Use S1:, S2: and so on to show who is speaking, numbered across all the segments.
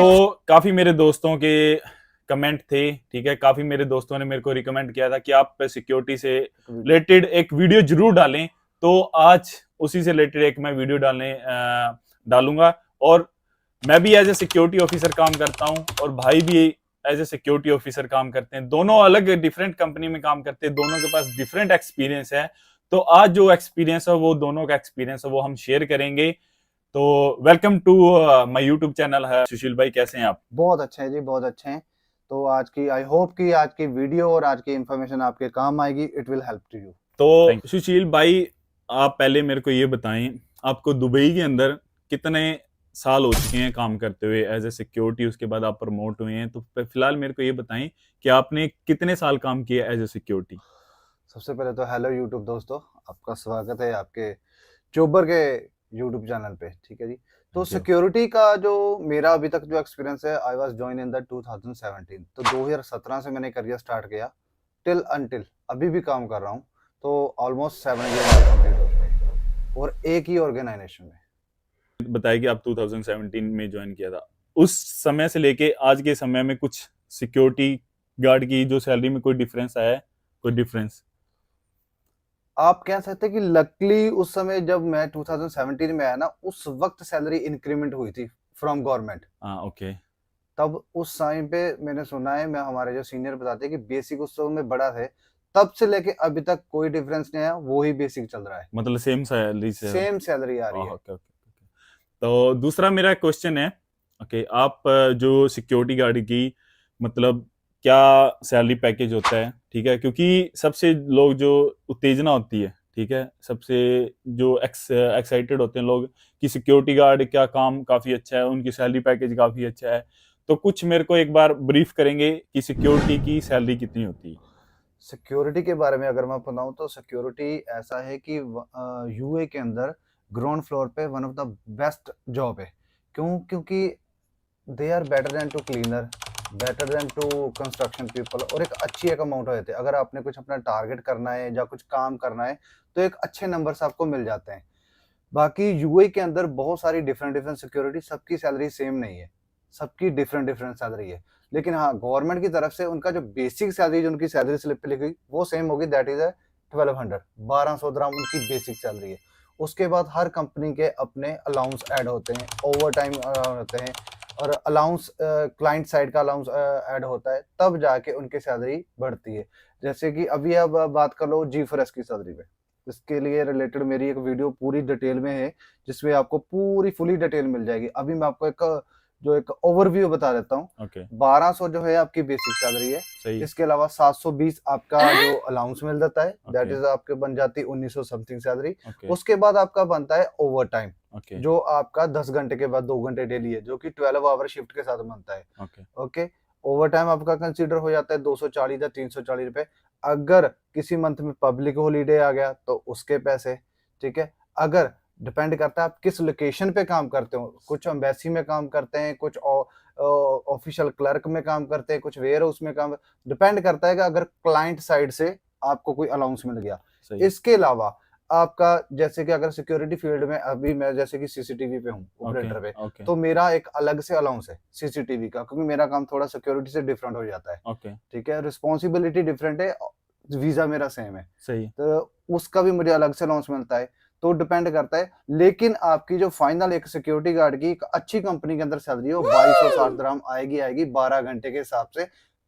S1: तो काफी मेरे दोस्तों के कमेंट थे, ठीक है। काफी मेरे दोस्तों ने मेरे को रिकमेंड किया था कि आप सिक्योरिटी से रिलेटेड एक वीडियो जरूर डालें। तो आज उसी से रिलेटेड एक मैं वीडियो डालूंगा। और मैं भी एज ए सिक्योरिटी ऑफिसर काम करता हूं और भाई भी एज ए सिक्योरिटी ऑफिसर काम करते हैं। दोनों अलग डिफरेंट कंपनी में काम करते हैं, दोनों के पास डिफरेंट एक्सपीरियंस है। तो आज जो एक्सपीरियंस है वो दोनों का एक्सपीरियंस है वो हम शेयर करेंगे। तो welcome to my YouTube channel है। सुशील भाई कैसे हैं आप?
S2: बहुत अच्छे हैं जी, बहुत अच्छे हैं। तो आज की आई होप कि आज की वीडियो और आज की इंफॉर्मेशन आपके काम आएगी। It will help to you.
S1: तो सुशील भाई, आप पहले मेरे को ये बताएं, आपको दुबई के अंदर कितने साल हो चुके हैं काम करते हुए एज ए सिक्योरिटी? उसके बाद आप प्रमोट हुए हैं, तो फिलहाल मेरे को ये बताएं कि आपने कितने साल काम किया एज ए सिक्योरिटी?
S2: सबसे पहले तो हेलो यूट्यूब दोस्तों, आपका स्वागत है आपके चोबर के यूट्यूब चैनल पे। ठीक है जी। तो
S1: थैंक यू।
S2: सिक्योरिटी का जो मेरा अभी तक जो एक्सपीरियंस है, I was join in the 2017। तो 2017 से मैंने करियर स्टार्ट किया टिल अनटिल अभी भी काम कर रहा हूँ। तो ऑलमोस्ट 7 ईयर कंप्लीट हो गए और एक ही ऑर्गेनाइजेशन में।
S1: बताया कि आप 2017 में ज्वाइन किया था। उस समय से लेके आज के समय में कुछ सिक्योरिटी गार्ड की जो सैलरी में कोई डिफरेंस आया है? कोई डिफरेंस?
S2: आप कह सकते हैं कि लकली उस समय जब मैं 2017 में आया ना, उस वक्त सैलरी इंक्रीमेंट हुई थी फ्रॉम गवर्नमेंट।
S1: हाँ, ओके।
S2: तब उस टाइम पे मैंने सुना है, मैं हमारे जो सीनियर बताते हैं कि बेसिक उस समय में बड़ा थे। तब से लेके अभी तक कोई डिफरेंस नहीं आया, वो ही बेसिक चल रहा है।
S1: मतलब सेम सैलरी से?
S2: सेम सैलरी आ रही है।
S1: Okay, okay. तो दूसरा मेरा क्वेश्चन है, ओके, आप जो सिक्योरिटी गार्ड की मतलब क्या सैलरी पैकेज होता है, ठीक है? क्योंकि सबसे लोग जो उत्तेजना होती है, ठीक है, सबसे जो एक्साइटेड होते हैं लोग कि सिक्योरिटी गार्ड क्या काम काफी अच्छा है, उनकी सैलरी पैकेज काफी अच्छा है। तो कुछ मेरे को एक बार ब्रीफ करेंगे कि सिक्योरिटी की सैलरी कितनी होती है?
S2: सिक्योरिटी के बारे में अगर मैं बताऊं तो सिक्योरिटी ऐसा है कि यूए के अंदर ग्राउंड फ्लोर पे one of the best job है। क्योंकि they are better than to cleaner, better than to construction people. और एक अच्छी एक अमाउंट हो जाती है अगर आपने कुछ अपना टारगेट करना है या कुछ काम करना है, तो एक अच्छे नंबर्स आपको मिल जाते हैं। बाकी यूएई के अंदर बहुत सारी डिफरेंट डिफरेंट सिक्योरिटी, सबकी सैलरी सेम नहीं है, सबकी डिफरेंट डिफरेंट सैलरी है। लेकिन हाँ, गवर्नमेंट की तरफ से उनका जो बेसिक सैलरी, जो उनकी सैलरी स्लिप पे लिखी वो सेम होगी, दैट इज 1200, 1200 उनकी बेसिक सैलरी है। उसके बाद हर कंपनी के अपने अलाउंस ऐड होते हैं, ओवर टाइम होते हैं, और अलाउंस क्लाइंट साइड का अलाउंस ऐड होता है, तब जाके उनकी सैलरी बढ़ती है। जैसे कि अभी अब बात कर लो जी फॉरेस्ट की सैलरी पे, इसके लिए रिलेटेड मेरी एक वीडियो पूरी डिटेल में है, जिसमें आपको पूरी फुली डिटेल मिल जाएगी। अभी मैं आपको एक ओवरव्यू बता देता हूँ।
S1: ओके।
S2: 1200 जो है आपकी बेसिक सैलरी है।
S1: सही।
S2: इसके अलावा 720 आपका जो अलाउंस मिल जाता है, दैट
S1: ओके।
S2: इज आपके बन जाती 1900 समथिंग सैलरी।
S1: ओके।
S2: उसके बाद आपका बनता है ओवर टाइम,
S1: ओके।
S2: जो आपका 10 घंटे के बाद 2 घंटे डेली है, जो कि 12 आवर शिफ्ट के साथ बनता है।
S1: ओके।
S2: ओके। ओवर टाइम आपका कंसीडर हो जाता है 240 या 340 रुपए। अगर किसी मंथ में पब्लिक हॉलीडे आ गया तो उसके पैसे। ठीक है। अगर डिपेंड करता है आप किस लोकेशन पे काम करते हो, कुछ एम्बेसी में काम करते हैं, कुछ ऑफिशियल क्लर्क में काम करते हैं, कुछ वेयर हाउस में काम, डिपेंड करता है कि अगर क्लाइंट साइड से आपको कोई अलाउंस मिल गया।
S1: सही।
S2: इसके अलावा आपका, जैसे कि अगर सिक्योरिटी फील्ड में अभी मैं जैसे कि सीसीटीवी पे हूँ,
S1: ओके।
S2: ऑपरेटर पे,
S1: ओके।
S2: तो मेरा एक अलग से अलाउंस है सीसीटीवी का, क्योंकि मेरा काम थोड़ा सिक्योरिटी से डिफरेंट हो जाता है।
S1: ओके।
S2: ठीक है, रिस्पॉन्सिबिलिटी डिफरेंट है, वीजा मेरा सेम है,
S1: सही।
S2: तो उसका भी मुझे अलग से अलाउंस मिलता है। तो डिपेंड करता है। लेकिन आपकी जो फाइनल एक सिक्योरिटी गार्ड की एक अच्छी कंपनी के अंदर सैलरी हो 2260 आएगी, आएगी 12 घंटे के हिसाब से,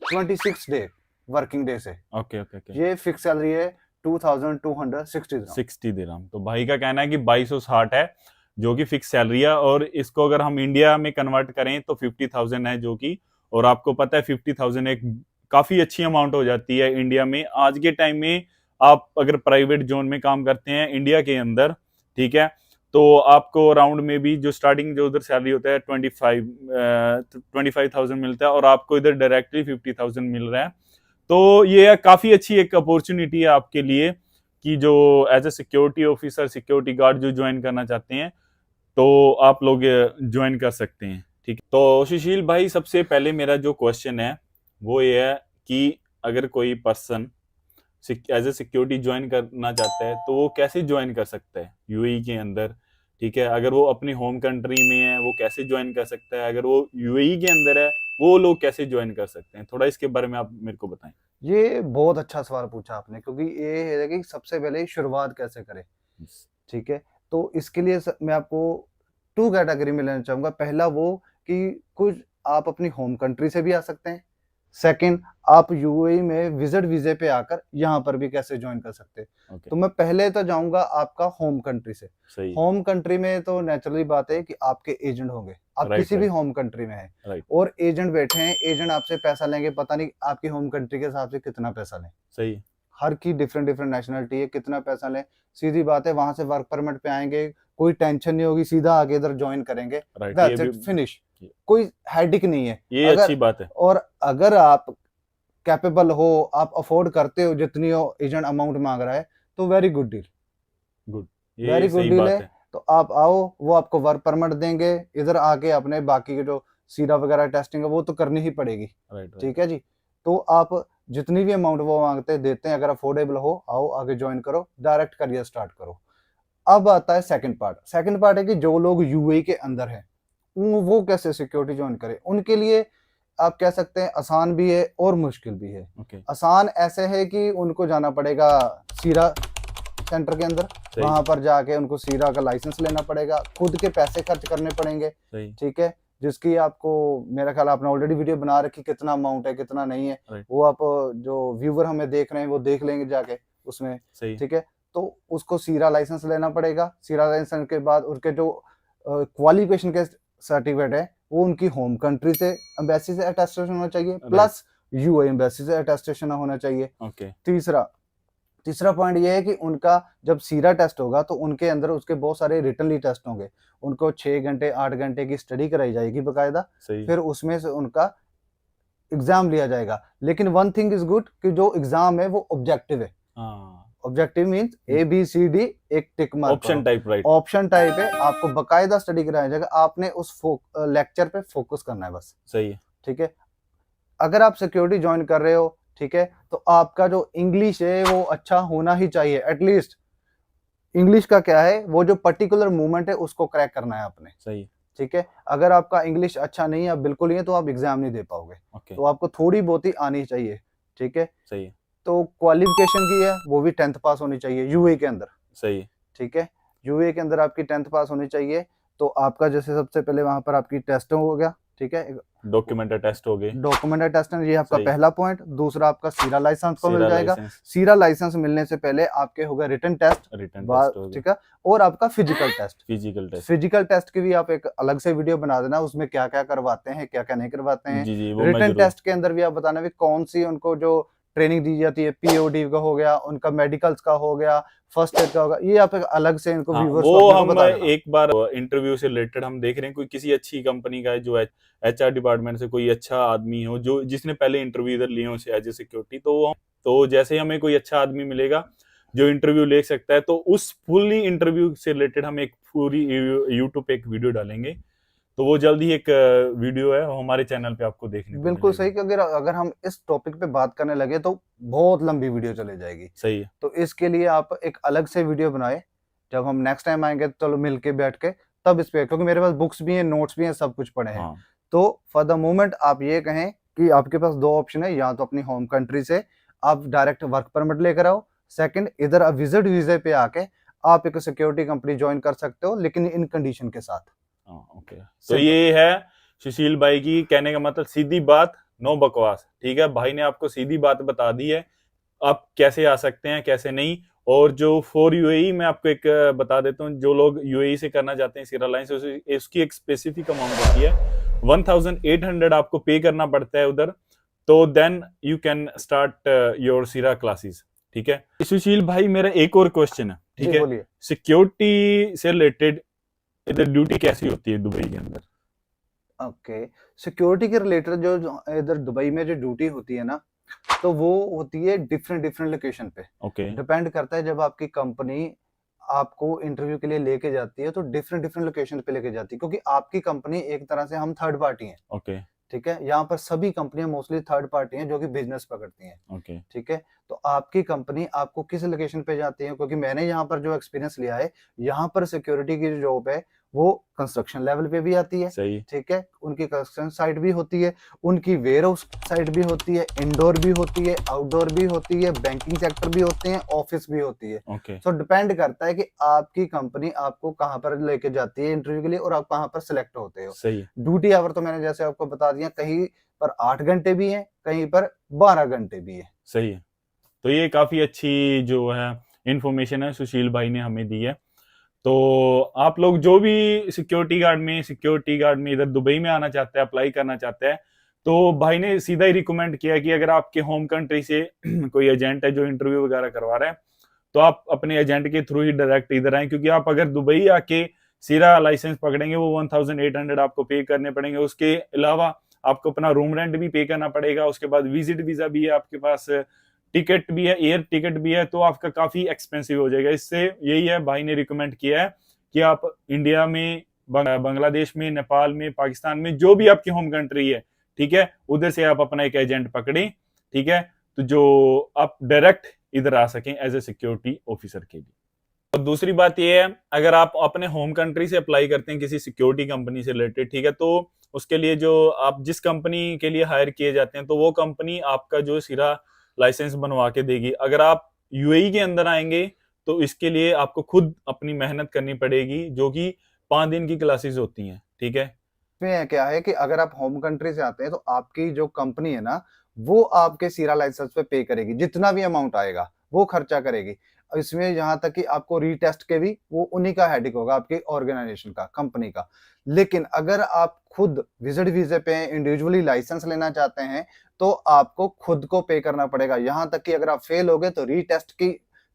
S2: 26 डे वर्किंग डे से।
S1: ओके। ओके। ओके।
S2: ये फिक्स सैलरी है 2260 dirham।
S1: 60 दिरहम। तो भाई का कहना है कि 2260 है जो कि फिक्स सैलरी है, और इसको अगर हम इंडिया में कन्वर्ट करें तो 50,000 है जो कि, और आपको पता है 50,000 एक काफी अच्छी अमाउंट हो जाती है इंडिया में आज के टाइम में। आप अगर प्राइवेट जोन में काम करते हैं इंडिया के अंदर, ठीक है, तो आपको अराउंड में भी जो स्टार्टिंग जो उधर सैलरी होता है 25,000 मिलता है, और आपको इधर डायरेक्टली 50,000 मिल रहा है। तो ये काफी अच्छी एक अपॉर्चुनिटी है आपके लिए कि जो as a security officer, security guard जो ज्वाइन करना चाहते हैं, तो आप लोग ज्वाइन कर सकते हैं। ठीक है। तो सुशील भाई, सबसे पहले मेरा जो क्वेश्चन है वो ये है कि अगर कोई person as a security join करना चाहता है तो वो कैसे ज्वाइन कर सकता है यूएई के अंदर? ठीक है, अगर वो अपनी होम कंट्री में है वो कैसे ज्वाइन कर सकता है, अगर वो यूएई के अंदर है वो लोग कैसे ज्वाइन कर सकते हैं, थोड़ा इसके बारे में आप मेरे को बताएं।
S2: ये बहुत अच्छा सवाल पूछा आपने, क्योंकि ये है कि सबसे पहले शुरुआत कैसे करें। ठीक है, तो इसके लिए मैं आपको 2 कैटेगरी में लेना चाहूँगा। पहला वो कि कुछ आप अपनी होम कंट्री से भी आ सकते हैं। सेकंड, आप यूएई में विजिट वीज़े पे आकर यहाँ पर भी कैसे जॉइन कर सकते हैं।
S1: ओके,
S2: तो मैं पहले तो जाऊँगा आपका होम कंट्री से।
S1: सही,
S2: होम कंट्री में तो नेचुरली बात है कि आपके एजेंट होंगे। आप
S1: राइट
S2: किसी भी
S1: राइट
S2: होम कंट्री में हैं
S1: राइट,
S2: और एजेंट बैठे हैं, एजेंट आपसे पैसा लेंगे, पता नहीं आपकी होम कंट्री के हिसाब से कितना पैसा लें।
S1: सही,
S2: हर की डिफरेंट डिफरेंट नेशनलिटी है, कितना पैसा लें। सीधी बात है, वहां से वर्क परमिट पे आएंगे, कोई टेंशन नहीं होगी, सीधा आगे इधर ज्वाइन करेंगे,
S1: राइट, ये
S2: दैट्स
S1: भी
S2: इट, फिनिश। कोई हेडिक नहीं है।
S1: ये
S2: अगर
S1: अच्छी बात है।
S2: और अगर आप कैपेबल हो, आप अफोर्ड करते हो जितनी हो एजेंट अमाउंट मांग रहा है, तो वेरी गुड डील,
S1: गुड, ये
S2: वेरी गुड
S1: सही
S2: डील
S1: बात
S2: है।
S1: है।
S2: तो आप आओ, वो आपको वर्क परमिट देंगे, इधर आके अपने बाकी के जो सीरा वगैरह टेस्टिंग है वो तो करनी ही पड़ेगी।
S1: राइट राइट,
S2: ठीक है जी। तो आप जितनी भी अमाउंट वो मांगते हैं देते हैं, अगर अफोर्डेबल हो आओ आगे ज्वाइन करो, डायरेक्ट करियर स्टार्ट करो। अब आता है सेकंड पार्ट। सेकंड पार्ट है कि जो लोग यूएई के अंदर हैं वो कैसे सिक्योरिटी ज्वाइन करें। उनके लिए आप कह सकते हैं आसान भी है और मुश्किल भी है।
S1: ओके,
S2: आसान ऐसे है कि उनको जाना पड़ेगा सीरा सेंटर के अंदर,
S1: सही
S2: वहां पर जाके उनको सीरा का लाइसेंस लेना पड़ेगा, खुद के पैसे खर्च करने पड़ेंगे।
S1: सही,
S2: ठीक है, जिसकी आपको मेरा ख्याल आपने ऑलरेडी वीडियो बना रखी, कितना अमाउंट है कितना नहीं है,
S1: राइट,
S2: वो आप जो व्यूवर हमें देख रहे हैं वो देख लेंगे जाके उसमें।
S1: सही,
S2: ठीक है, तो उसको सीरा लाइसेंस लेना पड़ेगा। सीरा लाइसेंस के बाद उनके जो क्वालिफिकेशन के सर्टिफिकेट है वो उनकी होम कंट्री से एम्बेसी से अटेस्टेशन होना चाहिए, प्लस यूएई एम्बेसी से अटेस्टेशन होना चाहिए।
S1: ओके,
S2: तीसरा पॉइंट ये है कि उनका जब सीरा टेस्ट होगा तो उनके अंदर उसके बहुत सारे रिटनली टेस्ट होंगे। उनको 6 घंटे 8 घंटे की स्टडी कराई जाएगी बकायदा,
S1: सही,
S2: फिर उसमें से उनका एग्जाम लिया जाएगा। लेकिन वन थिंग इज गुड कि जो एग्जाम है वो ऑब्जेक्टिव है।
S1: हाँ,
S2: ऑब्जेक्टिव मींस ABCD, एक tick mark
S1: option type, right,
S2: option type है, आपको बकायदा स्टडी कराया जाएगा, आपने उस लेक्चर पे फोकस करना है बस।
S1: सही है,
S2: ठीक है, अगर आप सिक्योरिटी ज्वाइन कर रहे हो, ठीक है, तो आपका जो इंग्लिश है वो अच्छा होना ही चाहिए। एटलीस्ट इंग्लिश का क्या है, वो जो पर्टिकुलर मूवमेंट है उसको क्रैक करना है आपने।
S1: सही,
S2: ठीक है, अगर आपका इंग्लिश अच्छा नहीं है, बिल्कुल नहीं है, तो आप एग्जाम नहीं दे पाओगे।
S1: ओके,
S2: तो आपको थोड़ी बहुत ही आनी चाहिए। ठीक है,
S1: सही है,
S2: तो क्वालिफिकेशन की है वो भी 10th पास होनी चाहिए यूए के अंदर।
S1: सही है,
S2: ठीक है, यूए के अंदर आपकी 10th पास होनी चाहिए। तो आपका जैसे सबसे पहले वहां पर आपकी टेस्ट हो गया। ठीक है,
S1: डॉक्यूमेंट टेस्ट हो गए,
S2: डॉक्यूमेंट टेस्ट, ये आपका
S1: सही,
S2: पहला पॉइंट। दूसरा आपका सीरा लाइसेंस को मिल
S1: सीरा
S2: जाएगा।
S1: लाइसेंस,
S2: सीरा लाइसेंस मिलने से पहले आपके होगा रिटन टेस्ट,
S1: रिटन टेस्ट हो गया,
S2: ठीक है, और आपका physical test.
S1: Physical test,
S2: physical test की भी आप एक अलग से वीडियो बना देना, उसमें क्या क्या करवाते हैं क्या क्या नहीं करवाते हैं।
S1: जी जी, वो मैं
S2: रिटन
S1: जरूर,
S2: टेस्ट के अंदर भी आप बताना भी कौन सी उनको जो ट्रेनिंग दी जाती है, पीओडी का हो गया, उनका मेडिकल्स का हो गया, फर्स्ट एड का होगा, ये आप एक अलग से इनको
S1: हाँ,
S2: व्यूवर्स
S1: वो
S2: को अपने को
S1: हम
S2: बता देना।
S1: एक बार इंटरव्यू से रिलेटेड हम देख रहे हैं, कोई किसी अच्छी कंपनी का है जो HR डिपार्टमेंट से कोई अच्छा आदमी हो जो जिसने पहले इंटरव्यू इधर लिए हो एज ए सिक्योरिटी, तो जैसे हमें कोई अच्छा आदमी मिलेगा जो इंटरव्यू ले सकता है, तो उस फुली इंटरव्यू से रिलेटेड हम एक पूरी यूट्यूब पे एक वीडियो डालेंगे। तो वो जल्द ही एक वीडियो है वो हमारे चैनल पे आपको देखने को
S2: बिल्कुल
S1: मिलेगी।
S2: सही, कि अगर हम इस टॉपिक पे बात करने लगे तो बहुत लंबी वीडियो चली जाएगी।
S1: सही है,
S2: तो इसके लिए आप एक अलग से वीडियो बनाए, जब हम नेक्स्ट टाइम आएंगे तो चलो मिल के बैठ के तब इस पे, क्योंकि मेरे पास बुक्स भी हैं, नोट्स भी हैं, सब कुछ पड़े हैं।
S1: हाँ,
S2: तो फॉर द मोमेंट आप ये कहें कि आपके पास 2 ऑप्शन है, या तो अपनी होम कंट्री से आप डायरेक्ट वर्क परमिट लेकर आओ, सेकंड इधर विजिट वीजे पे आके आप एक सिक्योरिटी कंपनी ज्वाइन कर सकते हो, लेकिन इन कंडीशन के साथ।
S1: ओके, तो
S2: Simple.
S1: ये है सुशील भाई की कहने का मतलब सीधी बात, नो बकवास। ठीक है, भाई ने आपको सीधी बात बता दी है, आप कैसे आ सकते हैं कैसे नहीं। और जो फॉर यूएई मैं आपको एक बता देता हूँ, जो लोग यूएई से करना चाहते हैं सीरा लाइन से, इसकी एक स्पेसिफिक अमाउंट होती है, 1800 आपको पे करना पड़ता है उधर, तो then you can start your सीरा क्लासेस। ठीक है सुशील भाई, मेरा एक और क्वेश्चन है, ठीक है,
S2: बोलिए।
S1: सिक्योरिटी से रिलेटेड इधर ड्यूटी कैसी होती है दुबई के अंदर?
S2: ओके, सिक्योरिटी के रिलेटेड जो इधर दुबई में जो ड्यूटी होती है ना, तो वो होती है डिफरेंट डिफरेंट लोकेशन पे।
S1: ओके,
S2: डिपेंड करता है, जब आपकी कंपनी आपको इंटरव्यू के लिए लेके जाती है तो डिफरेंट डिफरेंट लोकेशन पे लेके जाती है, क्योंकि आपकी कंपनी एक तरह से हम थर्ड पार्टी हैं।
S1: ओके,
S2: ठीक है। यहाँ पर सभी कंपनियां मोस्टली थर्ड पार्टी हैं जो कि बिजनेस पकड़ती हैं,
S1: ओके।
S2: ठीक है। तो आपकी कंपनी आपको किस लोकेशन पे जाती है, क्योंकि मैंने यहाँ पर जो एक्सपीरियंस लिया है, यहाँ पर सिक्योरिटी की जो जॉब है वो कंस्ट्रक्शन लेवल पे भी आती है,
S1: सही।
S2: ठीक है। उनकी कंस्ट्रक्शन साइट भी होती है, उनकी वेयर हाउस साइट भी होती है, इंडोर भी होती है, आउटडोर भी होती है, बैंकिंग सेक्टर भी होते हैं, ऑफिस भी होती है।
S1: ओके।
S2: सो डिपेंड करता है कि आपकी कंपनी आपको कहाँ पर लेके जाती है इंटरव्यू के लिए और आप कहाँ पर सिलेक्ट होते हो।
S1: सही।
S2: ड्यूटी आवर तो मैंने जैसे आपको बता दिया, कहीं पर 8 घंटे भी हैं, कहीं पर 12 घंटे भी है।
S1: सही है। तो ये काफी अच्छी जो है इंफॉर्मेशन है सुशील भाई ने हमें दी है। तो आप लोग जो भी सिक्योरिटी गार्ड में इधर दुबई में आना चाहते हैं, अप्लाई करना चाहते हैं, तो भाई ने सीधा ही रिकमेंड किया कि अगर आपके होम कंट्री से कोई एजेंट है जो इंटरव्यू वगैरह करवा रहा है, तो आप अपने एजेंट के थ्रू ही डायरेक्ट इधर आए, क्योंकि आप अगर दुबई आके सीधा लाइसेंस पकड़ेंगे वो 1800 आपको पे करने पड़ेंगे। उसके अलावा आपको अपना रूम रेंट भी पे करना पड़ेगा, उसके बाद विजिट वीजा भी है आपके पास, टिकट भी है, एयर टिकट भी है, तो आपका काफी एक्सपेंसिव हो जाएगा। इससे यही है, भाई ने रिकमेंड किया है कि आप इंडिया में, बांग्लादेश में, नेपाल में, पाकिस्तान में, जो भी आपकी होम कंट्री है, ठीक है, उधर से आप अपना एक एजेंट पकड़ें, ठीक है, तो जो आप डायरेक्ट इधर आ सकें एज ए सिक्योरिटी ऑफिसर के लिए। और दूसरी बात यह है, अगर आप अपने होम कंट्री से अप्लाई करते हैं किसी सिक्योरिटी कंपनी से रिलेटेड, ठीक है, तो उसके लिए जो आप जिस कंपनी के लिए हायर किए जाते हैं, तो वो कंपनी आपका जो सिरा लाइसेंस बनवा के देगी। अगर आप यूएई के अंदर आएंगे तो इसके लिए आपको खुद अपनी मेहनत करनी पड़ेगी, जो कि 5 दिन की क्लासेस होती हैं, ठीक है।
S2: इसमें क्या है कि अगर आप होम कंट्री से आते हैं तो आपकी जो कंपनी है ना, वो आपके सीरा लाइसेंस पे पे करेगी, जितना भी अमाउंट आएगा वो खर्चा करेगी। इसमें यहाँ तक कि आपको रीटेस्ट के भी वो उन्हीं का हेडिक होगा, आपकी ऑर्गेनाइजेशन का, कंपनी का। लेकिन अगर आप खुद विजिट वीजे पे इंडिविजुअली लाइसेंस लेना चाहते हैं तो आपको खुद को पे करना पड़ेगा। यहाँ तक कि अगर आप फेल हो गए तो रीटेस्ट की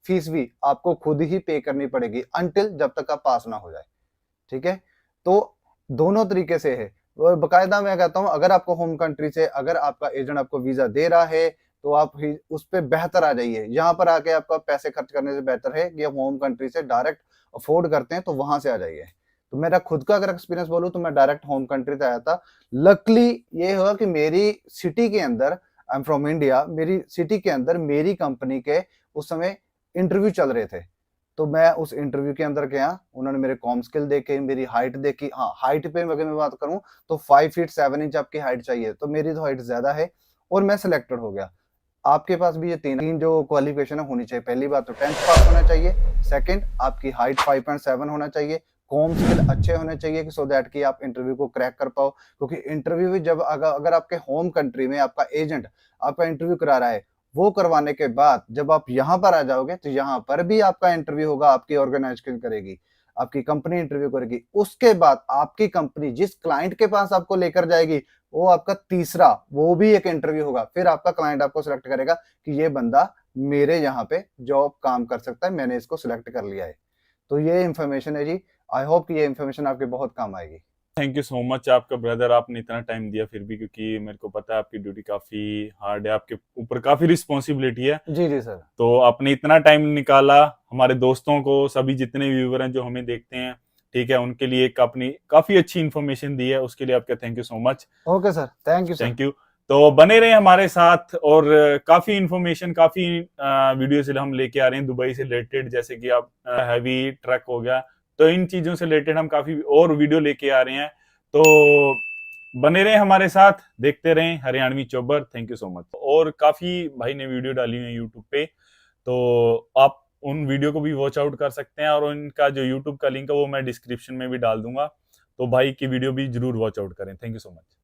S2: फीस भी आपको खुद ही पे करनी पड़ेगी, अनटिल जब तक आप पास ना हो जाए, ठीक है। तो दोनों तरीके से है। और बकायदा मैं कहता हूं, अगर आपको होम कंट्री से अगर आपका एजेंट आपको वीजा दे रहा है तो आप ही उस पर बेहतर आ जाइए। यहाँ पर आके आपका पैसे खर्च करने से बेहतर है कि आप होम कंट्री से डायरेक्ट अफोर्ड करते हैं तो वहां से आ जाइए। तो मेरा खुद का अगर एक्सपीरियंस बोलूं तो मैं डायरेक्ट होम कंट्री से आया था। लकली ये हुआ कि मेरी सिटी के अंदर, आई एम फ्रॉम इंडिया, मेरी सिटी के अंदर मेरी कंपनी के उस समय इंटरव्यू चल रहे थे। तो मैं उस इंटरव्यू के अंदर गया, उन्होंने मेरे कॉम स्किल देखे, मेरी हाइट देखी। हाँ, हाइट पे अगर मैं बात करूं तो 5 फीट 7 इंच आपकी हाइट चाहिए, तो मेरी तो हाइट ज्यादा है और मैं सिलेक्टेड हो गया। आपके पास भी ये तीन जो क्वालिफिकेशन है होनी चाहिए। पहली बात तो 10th पास होना चाहिए, सेकंड आपकी हाइट 5.7 होना चाहिए, कॉम स्किल अच्छे होने चाहिए कि सो दैट कि आप इंटरव्यू को क्रैक कर पाओ। क्योंकि इंटरव्यू भी जब अगर आपके होम कंट्री में आपका एजेंट आपका इंटरव्यू करा रहा है, वो करवाने के बाद जब आप यहाँ पर आ जाओगे तो यहाँ पर भी आपका इंटरव्यू होगा, आपकी ऑर्गेनाइजेशन करेगी, आपकी कंपनी इंटरव्यू करेगी। उसके बाद आपकी कंपनी जिस क्लाइंट के पास आपको लेकर जाएगी वो आपका तीसरा, वो भी एक इंटरव्यू होगा। फिर आपका क्लाइंट आपको सिलेक्ट करेगा कि ये बंदा मेरे यहाँ पे जॉब काम कर सकता है, मैंने इसको सिलेक्ट कर लिया है। तो ये इन्फॉर्मेशन है जी। आई होप कि ये इन्फॉर्मेशन आपके बहुत काम आएगी।
S1: थैंक यू सो मच आपका ब्रदर, आपने इतना टाइम दिया फिर भी, क्योंकि मेरे को पता है आपकी ड्यूटी काफी हार्ड है, आपके ऊपर काफी रिस्पॉन्सिबिलिटी है।
S2: जी जी सर।
S1: तो आपने इतना टाइम निकाला हमारे दोस्तों को, सभी जितने व्यूअर हैं जो हमें देखते हैं, ठीक है, उनके लिए एक अपनी काफी अच्छी इन्फॉर्मेशन दी है, उसके लिए आपका thank you so much.
S2: Okay sir, thank you sir.
S1: Thank you. तो बने रहे हमारे साथ, और काफी इन्फॉर्मेशन, काफी वीडियो से हम लेके आ रहे हैं दुबई से रिलेटेड, जैसे कि आप हैवी ट्रक हो गया, तो इन चीजों से रिलेटेड हम काफी और वीडियो लेके आ रहे हैं। तो बने रहे हमारे साथ, देखते रहें Haryanvi Chobar. Thank you so much. और काफी भाई ने वीडियो डाली हुई है यूट्यूब पे, तो आप उन वीडियो को भी वॉच आउट कर सकते हैं, और उनका जो यूट्यूब का लिंक है वो मैं डिस्क्रिप्शन में भी डाल दूंगा, तो भाई की वीडियो भी जरूर वॉच आउट करें। Thank you so much.